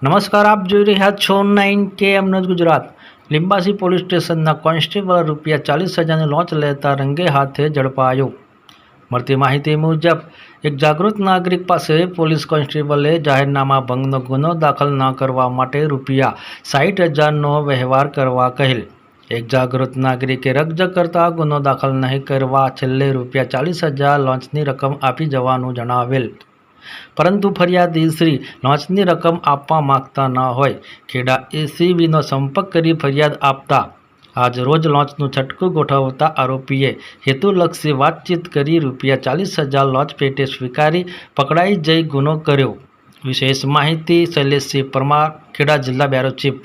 નમસ્કાર, આપ જોઈ રહ્યા છો 9KM news Gujarat. Limbasi police સ્ટેશનના કોન્સ્ટેબલ ₹40,000ની લોંચ લેતા રંગે હાથે ઝડપાયો। મળતી માહિતી મુજબ એક જાગૃત નાગરિક પાસે પોલીસ કોન્સ્ટેબલે જાહેરનામા ભંગનો ગુનો દાખલ ન કરવા માટે ₹60,000નો વ્યવહાર કરવા કહેલ। એક જાગૃત નાગરિકે રકઝક કરતા ગુનો દાખલ નહીં કરવા છેલ્લે ₹40,000 લોંચની રકમ આપી જવાનું જણાવેલ, પરંતુ ફરિયાદી શ્રી લોંચની રકમ આપવા માંગતા ન હોય ખેડા એસીબીનો સંપર્ક કરી ફરિયાદ આપતા આજ રોજ લોંચનું છટકું ગોઠવતા આરોપીએ હેતુલક્ષી વાતચીત કરી ₹40,000 લોંચ પેટે સ્વીકારી પકડાઈ જઈ ગુનો કર્યો। વિશેષ માહિતી શૈલેષસિંહ પરમાર, ખેડા જિલ્લા બ્યુરો ચીફ।